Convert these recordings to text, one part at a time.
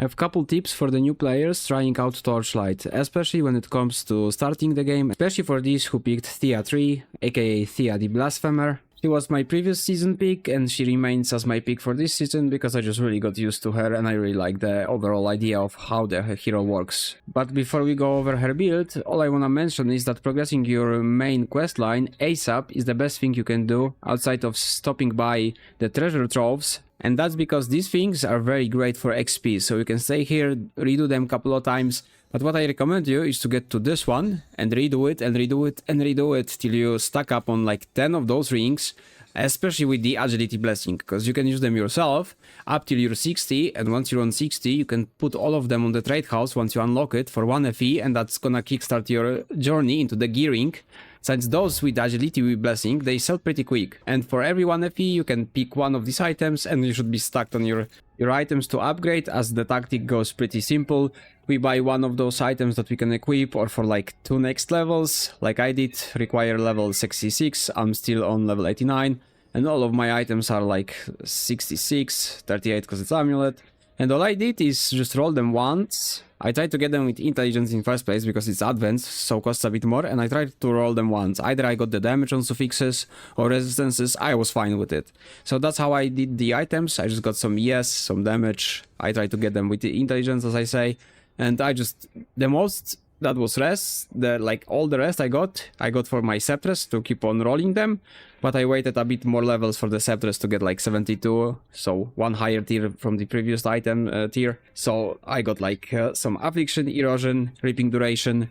I have couple tips for the new players trying out Torchlight, especially when it comes to starting the game, especially for these who picked Thea3, aka Thea the Blasphemer. She was my previous season pick and she remains as my pick for this season because I just really got used to her and I really like the overall idea of how the hero works. But before we go over her build, all I wanna mention is that progressing your main questline ASAP is the best thing you can do outside of stopping by the treasure troves. And that's because these things are very great for XP, so you can stay here, redo them a couple of times. But what I recommend you is to get to this one and redo it and redo it and redo it till you stack up on like 10 of those rings, especially with the agility blessing, because you can use them yourself up till you're 60, and once you're on 60 you can put all of them on the trade house once you unlock it for 1 FE, and that's gonna kickstart your journey into the gearing. Since those with agility blessing, they sell pretty quick, and for every 1 FE you can pick one of these items and you should be stacked on your items to upgrade, as the tactic goes pretty simple. We buy one of those items that we can equip, or for like 2 next levels, like I did, require level 66, I'm still on level 89, and all of my items are like 66, 38 because it's amulet. And all I did is just roll them once. I tried to get them with intelligence in first place because it's advanced, so costs a bit more, and I tried to roll them once. Either I got the damage on suffixes or resistances, I was fine with it. So that's how I did the items. I just got some ES, some damage. I tried to get them with the intelligence, as I say, and I just, the most that was rest, like all the rest I got for my sceptres to keep on rolling them, but I waited a bit more levels for the sceptres to get like 72, so 1 higher tier from the previous item tier. So I got like some affliction, erosion, ripping duration,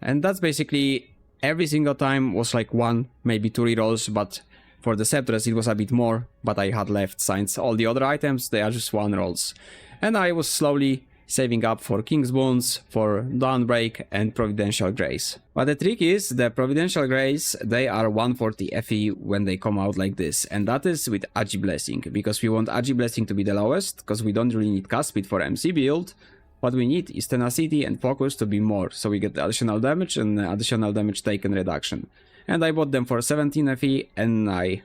and that's basically every single time was like 1, maybe 2 rerolls, but for the sceptres it was a bit more, but I had left, since all the other items they are just 1 rolls. And I was slowly saving up for King's Boons, for Dawnbreak and Providential Grace. But the trick is, the Providential Grace, they are 140 FE when they come out like this, and that is with Agi Blessing, because we want Agi Blessing to be the lowest, because we don't really need cast speed for MC build. What we need is tenacity and focus to be more, so we get additional damage and additional damage taken reduction. And I bought them for 17 FE, and I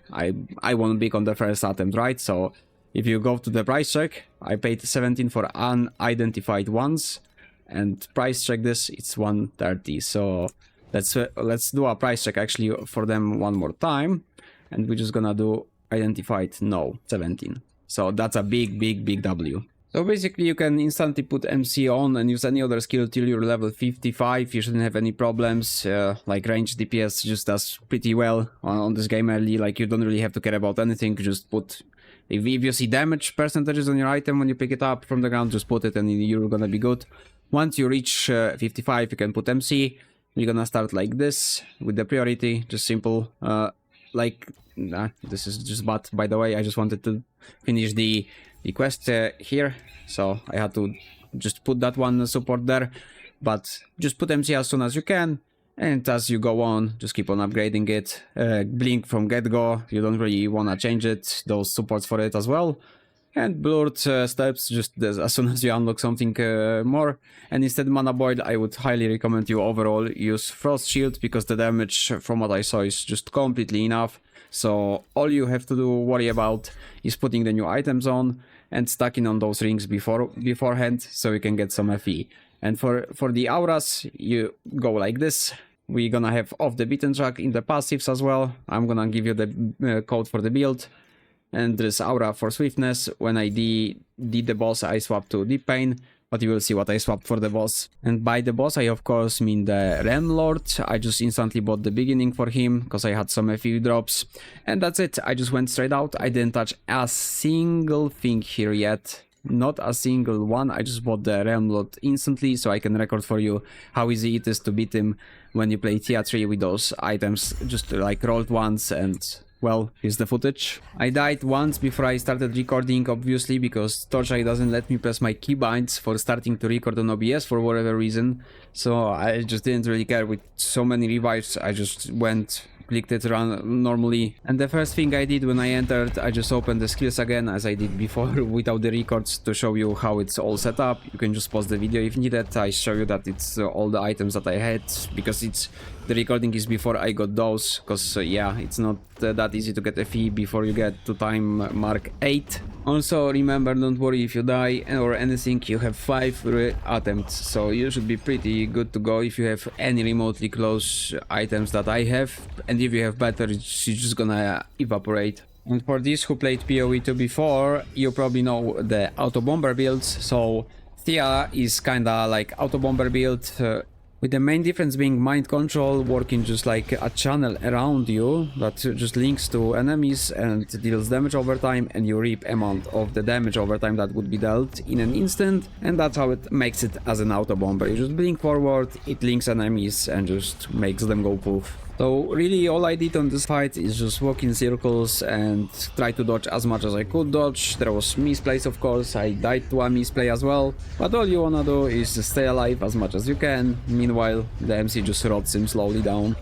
won big on the first attempt, right? So if you go to the price check, I paid 17 for unidentified ones, and price check this, it's 130. So let's do a price check actually for them one more time, and we're just gonna do identified, no, 17. So that's a big W. So basically you can instantly put MC on and use any other skill till you're level 55, you shouldn't have any problems, like range DPS just does pretty well on this game early, like you don't really have to care about anything, you just put, if you see damage percentages on your item when you pick it up from the ground, just put it and you're gonna be good. Once you reach 55 you can put MC, you're gonna start like this with the priority, just simple, this is just bot, by the way, I just wanted to finish the quest here, so I had to just put that one support there, but just put MC as soon as you can, and as you go on, just keep on upgrading it. Blink from get-go, you don't really want to change it, those supports for it as well. And blurred steps, just as soon as you unlock something more. And instead Mana Boil, I would highly recommend you overall use Frost Shield, because the damage from what I saw is just completely enough. So all you have to worry about is putting the new items on and stacking on those rings beforehand, so you can get some FE. And for the auras, you go like this. We're gonna have Off the Beaten Track in the passives as well. I'm gonna give you the code for the build. And there's aura for swiftness. When I did the boss, I swapped to Deep Pain, but you will see what I swapped for the boss. And by the boss I of course mean the Realm Lord. I just instantly bought the beginning for him because I had some FE drops. And that's it, I just went straight out. I didn't touch a single thing here yet. Not a single one. I just bought the Realm Lord instantly, so I can record for you how easy it is to beat him when you play Thea3 with those items just like rolled once. And well, here's the footage. I died once before I started recording, obviously, because Torchlight doesn't let me press my keybinds for starting to record on OBS for whatever reason. So I just didn't really care with so many revives. I just went, clicked it around normally. And the first thing I did when I entered, I just opened the skills again as I did before without the records, to show you how it's all set up. You can just pause the video if needed. I show you that it's all the items that I had, because it's the recording is before I got those, because yeah, it's not that easy to get a FE before you get to time mark 8. Also remember, don't worry if you die or anything, you have 5 attempts, so you should be pretty good to go if you have any remotely close items that I have, and if you have better, it's just gonna evaporate. And for these who played PoE2 before, you probably know the auto bomber builds, so Thea is kinda like auto bomber build, with the main difference being mind control, working just like a channel around you that just links to enemies and deals damage over time, and you reap amount of the damage over time that would be dealt in an instant, and that's how it makes it as an auto bomber. You just blink forward, it links enemies and just makes them go poof. So really all I did on this fight is just walk in circles and try to dodge as much as I could dodge. There was misplays, of course, I died to a misplay as well, but all you wanna do is just stay alive as much as you can. Meanwhile, the MC just rots him slowly down.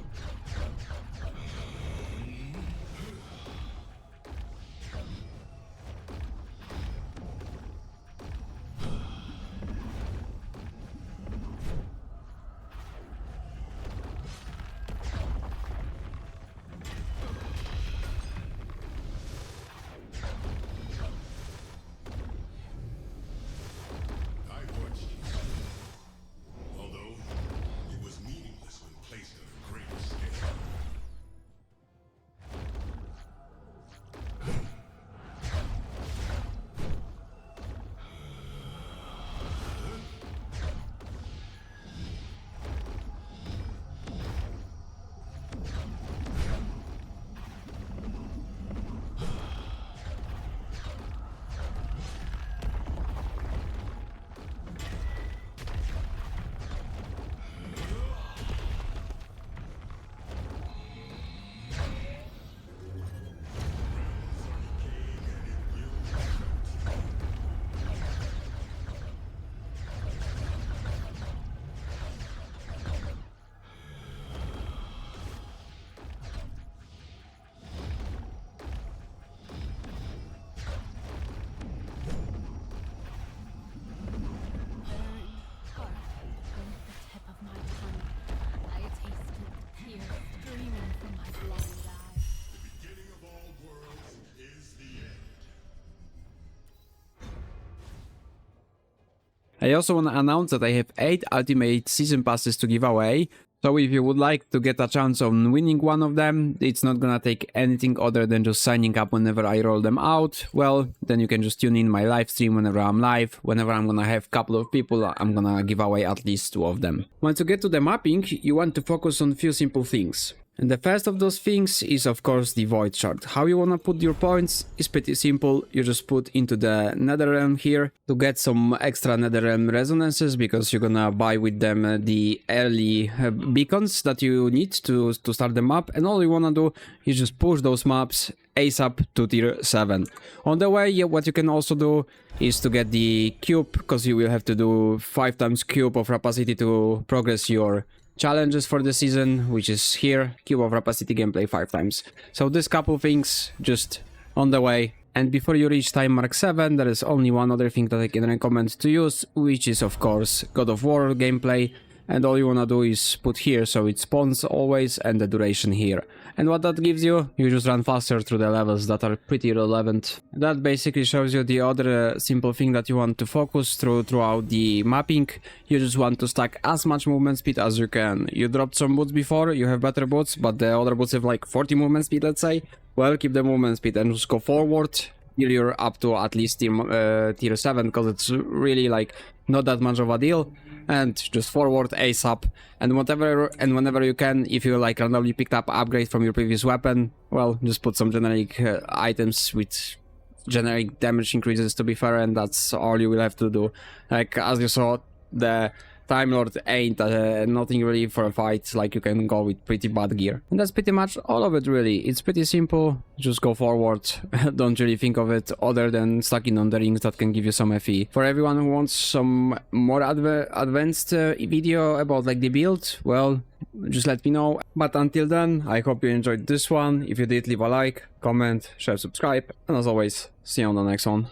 I also want to announce that I have 8 Ultimate Season Passes to give away, so if you would like to get a chance on winning one of them, it's not gonna take anything other than just signing up whenever I roll them out. Well, then you can just tune in my live stream whenever I'm live. Whenever I'm gonna have a couple of people, I'm gonna give away at least 2 of them. Once you get to the mapping, you want to focus on few simple things. And the first of those things is of course the Void Shard. How you wanna put your points is pretty simple. You just put into the Netherrealm here to get some extra Netherrealm resonances, because you're gonna buy with them the early beacons that you need to start the map, and all you wanna do is just push those maps ASAP to tier 7. On the way, what you can also do is to get the cube, because you will have to do 5 times cube of rapacity to progress your challenges for the season, which is here, cube of rapacity gameplay 5 times. So this couple things just on the way. And before you reach time mark 7, there is only one other thing that I can recommend to use, which is of course God of War gameplay. And all you wanna do is put here, so it spawns always, and the duration here. And what that gives you, you just run faster through the levels that are pretty relevant. That basically shows you the other simple thing that you want to focus throughout the mapping. You just want to stack as much movement speed as you can. You dropped some boots before, you have better boots, but the other boots have like 40 movement speed, let's say. Well, keep the movement speed and just go forward till you're up to at least tier 7, because it's really like not that much of a deal. And just forward ASAP, and whenever you can, if you like randomly picked up upgrade from your previous weapon, well, just put some generic items with generic damage increases, to be fair, and that's all you will have to do. Like, as you saw, the Time Lord ain't nothing really for a fight. Like, you can go with pretty bad gear. And that's pretty much all of it, really. It's pretty simple. Just go forward. Don't really think of it other than stacking on the rings that can give you some FE. For everyone who wants some more advanced video about like the build, well, just let me know. But until then, I hope you enjoyed this one. If you did, leave a like, comment, share, subscribe. And as always, see you on the next one.